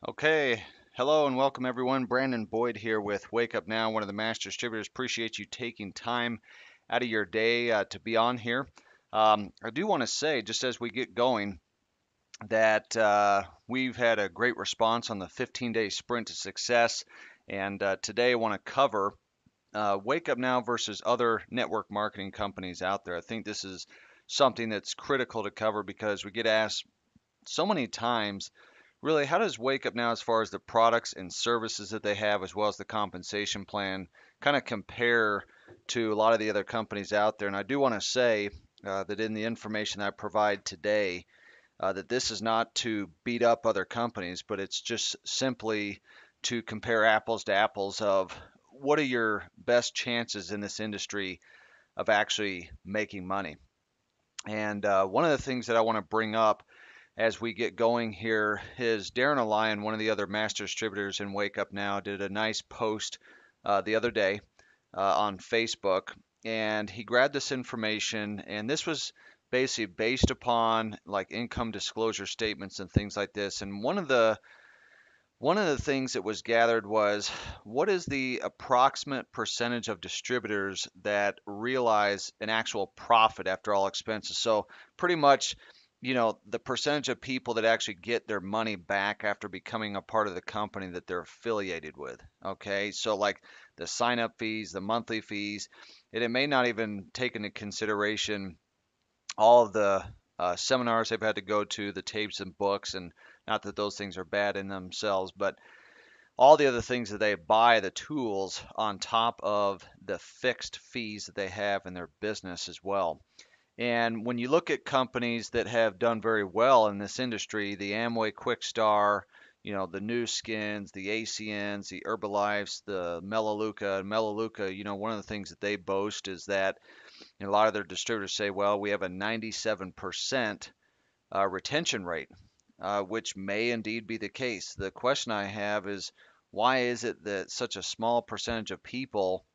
Okay, hello and welcome everyone. Brandon Boyd here with Wake Up Now, one of the master distributors. Appreciate you taking time out of your day to be on here. I do want to say, just as we get going, that we've had a great response on the 15-day sprint to success. And today I want to cover Wake Up Now versus other network marketing companies out there. I think this is something that's critical to cover because we get asked so many times, really, how does Wake Up Now, as far as the products and services that they have, as well as the compensation plan, kind of compare to a lot of the other companies out there? And I do want to say that in the information I provide today, that this is not to beat up other companies, but it's just simply to compare apples to apples of what are your best chances in this industry of actually making money. And one of the things that I want to bring up as we get going here is Darren Allion, one of the other master distributors in Wake Up Now, did a nice post the other day on Facebook, and he grabbed this information, and this was basically based upon like income disclosure statements and things like this. And one of the things that was gathered was what is the approximate percentage of distributors that realize an actual profit after all expenses? So pretty much, the percentage of people that actually get their money back after becoming a part of the company that they're affiliated with. Okay, so like the sign up fees, the monthly fees, and it may not even take into consideration all of the seminars they've had to go to, the tapes and books, and not that those things are bad in themselves, but all the other things that they buy, the tools on top of the fixed fees that they have in their business as well. And when you look at companies that have done very well in this industry, the Amway Quickstar, the New Skins, the ACNs, the Herbalifes, the Melaleuca, and Melaleuca, one of the things that they boast is that a lot of their distributors say, well, we have a 97% retention rate, which may indeed be the case. The question I have is, why is it that such a small percentage of people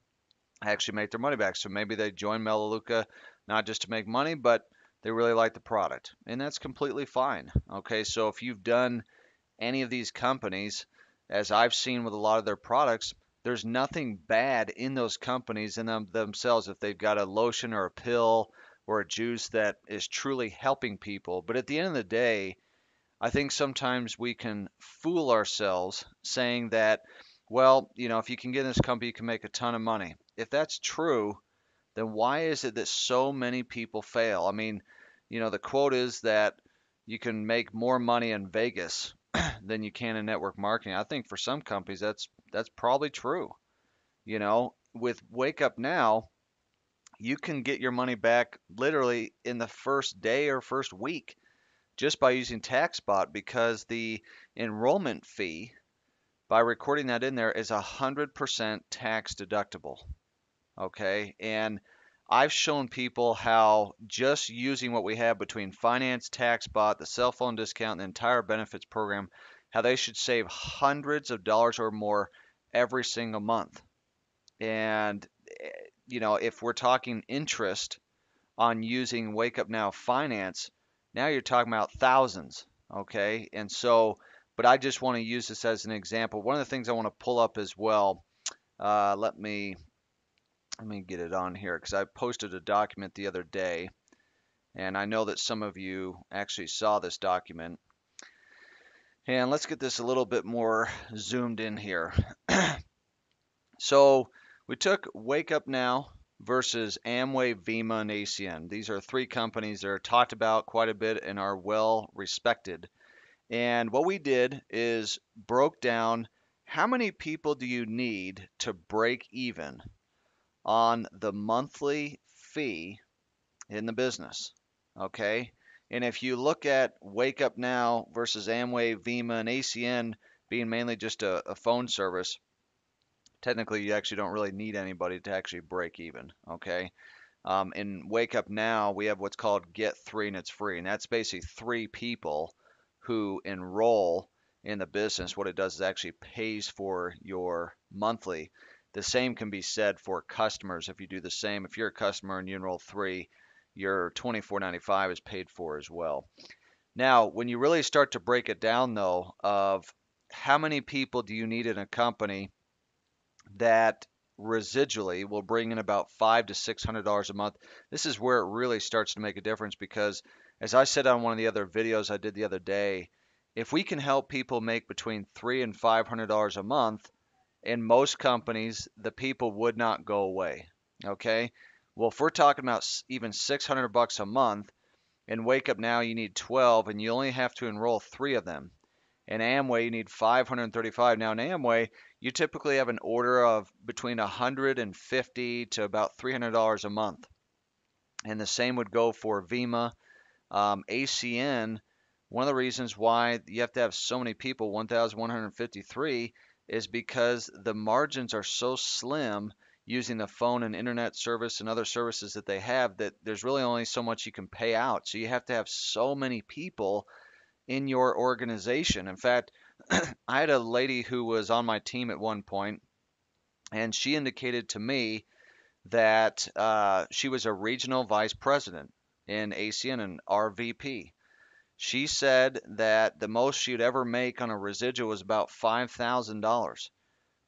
actually make their money back? So maybe they join Melaleuca not just to make money, but they really like the product, and that's completely fine. Okay, so if you've done any of these companies, as I've seen with a lot of their products, there's nothing bad in those companies in themselves if they've got a lotion or a pill or a juice that is truly helping people. But at the end of the day, I think sometimes we can fool ourselves saying that, well, if you can get in this company, you can make a ton of money. If that's true, then why is it that so many people fail? I mean, the quote is that you can make more money in Vegas than you can in network marketing. I think for some companies that's probably true. With Wake Up Now, you can get your money back literally in the first day or first week just by using TaxBot because the enrollment fee by recording that in there is 100% tax deductible. Okay, and I've shown people how just using what we have between finance, tax bot, the cell phone discount, and the entire benefits program, how they should save hundreds of dollars or more every single month. And if we're talking interest on using Wake Up Now Finance, now you're talking about thousands. Okay, and so, but I just want to use this as an example. One of the things I want to pull up as well. Let me get it on here because I posted a document the other day, and I know that some of you actually saw this document. And let's get this a little bit more zoomed in here. So we took Wake Up Now versus Amway, Vima, and ACN. These are three companies that are talked about quite a bit and are well respected. And what we did is broke down how many people do you need to break even on the monthly fee in the business. Okay. And if you look at Wake Up Now versus Amway, Vima, and ACN being mainly just a phone service, technically you actually don't really need anybody to actually break even. Okay. In Wake Up Now, we have what's called Get Three and it's free. And that's basically three people who enroll in the business. What it does is actually pays for your monthly. The same can be said for customers. If you do the same, if you're a customer and you enroll three, your $24.95 is paid for as well. Now, when you really start to break it down, though, of how many people do you need in a company that residually will bring in about $500 to $600 a month? This is where it really starts to make a difference because, as I said on one of the other videos I did the other day, if we can help people make between $300 and $500 a month, in most companies, the people would not go away. Okay. Well, if we're talking about even $600 a month, in Wake Up Now you need 12, and you only have to enroll 3 of them. In Amway, you need 535. Now, in Amway, you typically have an order of between 150 to about $300 a month. And the same would go for Vima. ACN, one of the reasons why you have to have so many people, 1,153, is because the margins are so slim using the phone and internet service and other services that they have that there's really only so much you can pay out. So you have to have so many people in your organization. In fact, I had a lady who was on my team at one point, and she indicated to me that she was a regional vice president in ACN and RVP. She said that the most she'd ever make on a residual was about $5,000.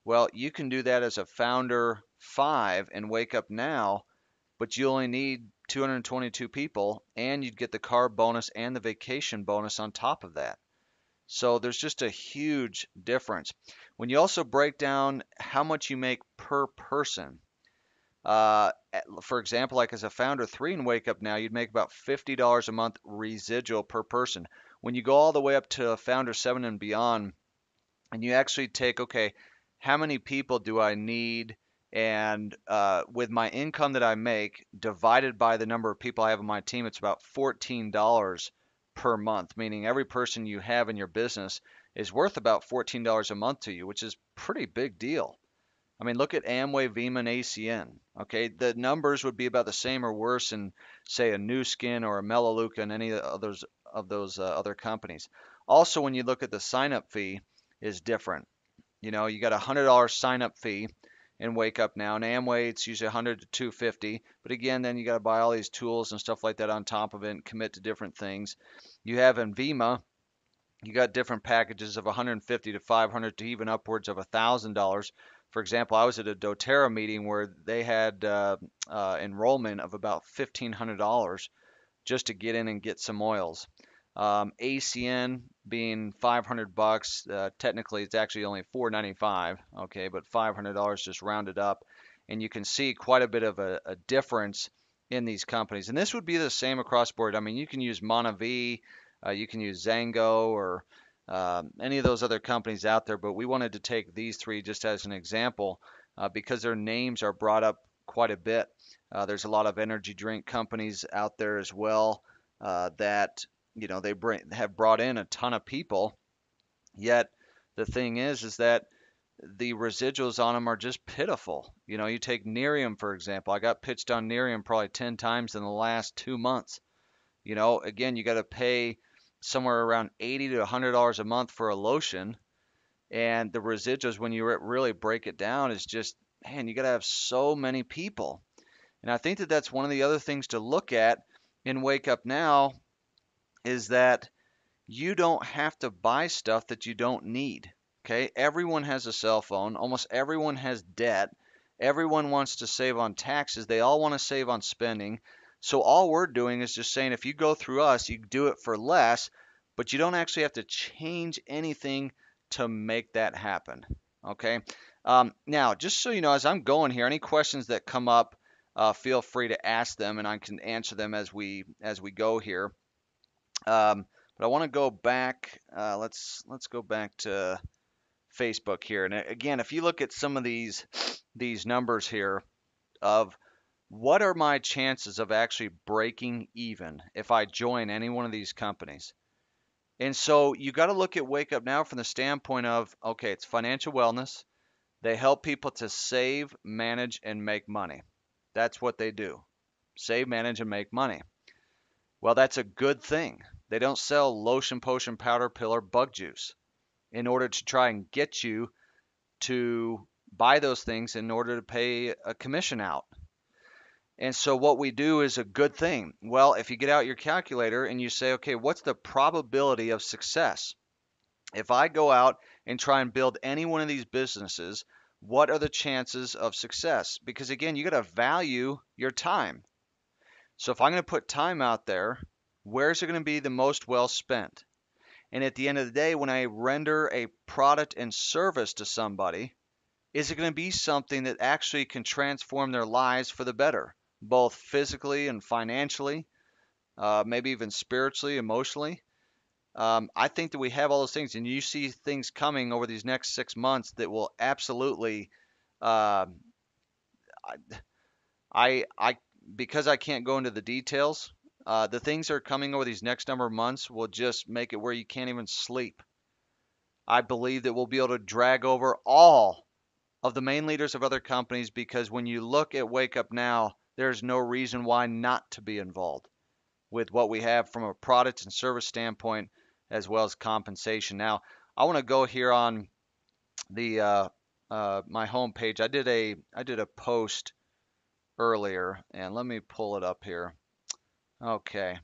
Well, you can do that as a founder 5 and Wake Up Now, but you only need 222 people, and you'd get the car bonus and the vacation bonus on top of that. So there's just a huge difference. When you also break down how much you make per person, for example, like as a founder 3 in Wake Up Now, you'd make about $50 a month residual per person. When you go all the way up to a founder 7 and beyond, and you actually take, okay, how many people do I need? And with my income that I make divided by the number of people I have on my team, it's about $14 per month, meaning every person you have in your business is worth about $14 a month to you, which is pretty big deal. I mean, look at Amway, Vima, and ACN. Okay, the numbers would be about the same or worse in, say, a New Skin or a Melaleuca and any of those other companies. Also, when you look at the sign-up fee, is different. You know, you got a $100 sign-up fee in Wake Up Now. In Amway, it's usually 100 to 250. But again, then you got to buy all these tools and stuff like that on top of it and commit to different things. You have in Vima, you got different packages of 150 to 500 to even upwards of $1,000. For example, I was at a doTERRA meeting where they had enrollment of about $1,500 just to get in and get some oils. ACN being $500, technically it's actually only $495, okay, but $500 just rounded up, and you can see quite a bit of a difference in these companies. And this would be the same across board. I mean, you can use MonaV, you can use Zango or any of those other companies out there, but we wanted to take these 3 just as an example because their names are brought up quite a bit. There's a lot of energy drink companies out there as well that they have brought in a ton of people. Yet the thing is that the residuals on them are just pitiful. You take Nerium for example. I got pitched on Nerium probably 10 times in the last 2 months. Again, you got to pay somewhere around $80 to $100 a month for a lotion, and the residuals when you really break it down is just, man, you got to have so many people. And I think that that's one of the other things to look at in Wake Up Now is that you don't have to buy stuff that you don't need. Okay, everyone has a cell phone, almost everyone has debt, everyone wants to save on taxes, they all want to save on spending. So all we're doing is just saying if you go through us, you do it for less, but you don't actually have to change anything to make that happen. Okay. Now, just so you know, as I'm going here, any questions that come up, feel free to ask them, and I can answer them as we go here. But I want to go back. Let's go back to Facebook here. And again, if you look at some of these numbers here of what are my chances of actually breaking even if I join any one of these companies? And so you got to look at Wake Up Now from the standpoint of, okay, it's financial wellness. They help people to save, manage, and make money. That's what they do. Save, manage, and make money. Well, that's a good thing. They don't sell lotion, potion, powder, pill, or bug juice in order to try and get you to buy those things in order to pay a commission out. And so what we do is a good thing. Well, if you get out your calculator and you say, okay, what's the probability of success? If I go out and try and build any one of these businesses, what are the chances of success? Because again, you got to value your time. So if I'm going to put time out there, where's it going to be the most well spent? And at the end of the day, when I render a product and service to somebody, is it going to be something that actually can transform their lives for the better, both physically and financially, maybe even spiritually, emotionally? I think that we have all those things, and you see things coming over these next 6 months that will absolutely. Uh, I because I can't go into the details. The things that are coming over these next number of months will just make it where you can't even sleep. I believe that we'll be able to drag over all of the main leaders of other companies because when you look at Wake Up Now, there's no reason why not to be involved with what we have from a product and service standpoint as well as compensation. Now, I want to go here on the my homepage. I did a post earlier, and let me pull it up here. Okay,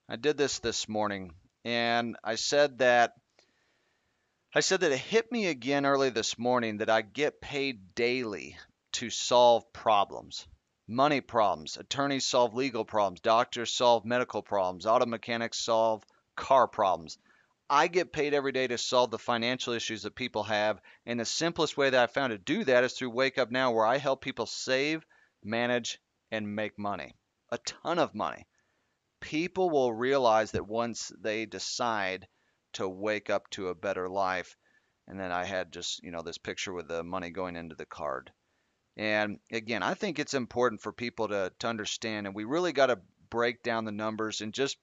I did this morning, and I said that it hit me again early this morning that I get paid daily to solve problems. Money problems. Attorneys solve legal problems. Doctors solve medical problems. Auto mechanics solve car problems. I get paid every day to solve the financial issues that people have. And the simplest way that I found to do that is through Wake Up Now, where I help people save, manage, and make money. A ton of money. People will realize that once they decide to wake up to a better life. And then I had just, this picture with the money going into the card. And again, I think it's important for people to understand, and we really got to break down the numbers and just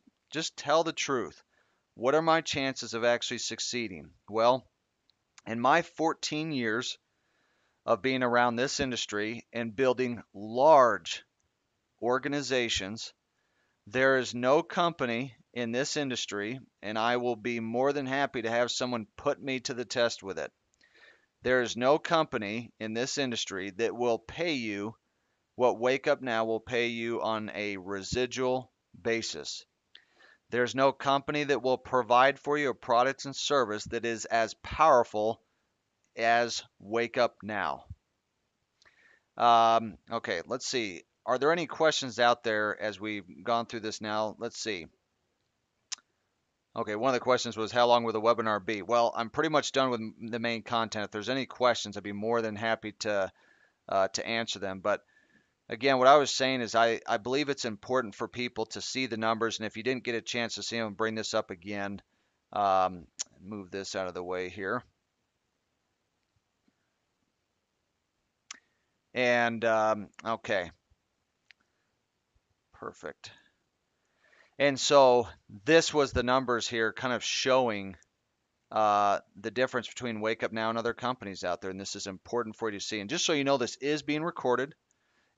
tell the truth. What are my chances of actually succeeding? Well, in my 14 years of being around this industry and building large organizations, there is no company in this industry, and I will be more than happy to have someone put me to the test with it. There is no company in this industry that will pay you what Wake Up Now will pay you on a residual basis. There's no company that will provide for you a product and service that is as powerful as Wake Up Now. Okay, let's see. Are there any questions out there as we've gone through this now? Let's see. Okay, one of the questions was how long will the webinar be? Well, I'm pretty much done with the main content. If there's any questions, I'd be more than happy to answer them. But again, what I was saying is I believe it's important for people to see the numbers, and if you didn't get a chance to see them, bring this up again. Move this out of the way here. And okay, perfect. And so this was the numbers here kind of showing the difference between Wake Up Now and other companies out there. And this is important for you to see. And just so you know, this is being recorded.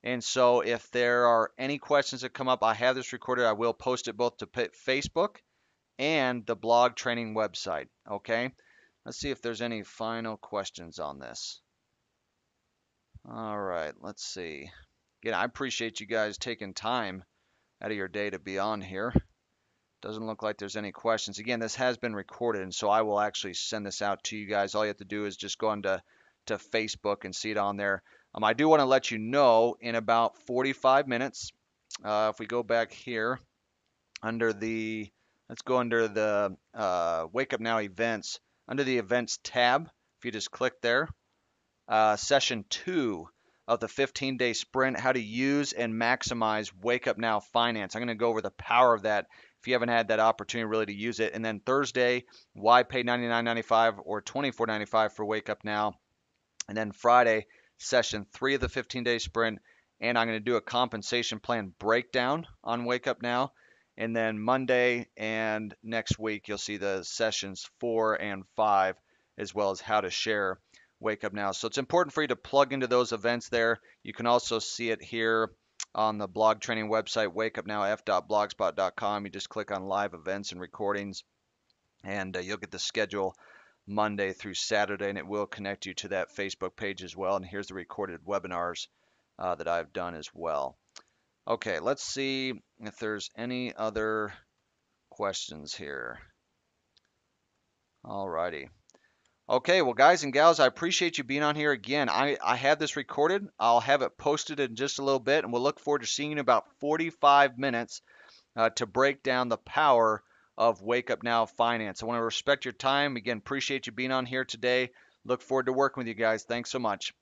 And so if there are any questions that come up, I have this recorded. I will post it both to Facebook and the blog training website. Okay. Let's see if there's any final questions on this. All right. Let's see. Again, I appreciate you guys taking time out of your day to be on here. Doesn't look like there's any questions. Again, this has been recorded, and so I will actually send this out to you guys. All you have to do is just go on to Facebook and see it on there. I do want to let you know in about 45 minutes, if we go back here let's go under the Wake Up Now events, under the events tab. If you just click there, session 2 of the 15-day sprint, how to use and maximize Wake Up Now finance. I'm going to go over the power of that if you haven't had that opportunity really to use it. And then Thursday, why pay $99.95 or $24.95 for Wake Up Now. And then Friday, session 3 of the 15-day sprint. And I'm going to do a compensation plan breakdown on Wake Up Now. And then Monday and next week, you'll see the sessions 4 and 5, as well as how to share Wake Up Now. So it's important for you to plug into those events there. You can also see it here on the blog training website, wakeupnowf.blogspot.com. You just click on live events and recordings, and you'll get the schedule Monday through Saturday, and it will connect you to that Facebook page as well. And here's the recorded webinars that I've done as well. Okay, let's see if there's any other questions here. Alrighty. Okay, well, guys and gals, I appreciate you being on here again. I have this recorded. I'll have it posted in just a little bit, and we'll look forward to seeing you in about 45 minutes to break down the power of Wake Up Now Finance. I want to respect your time. Again, appreciate you being on here today. Look forward to working with you guys. Thanks so much.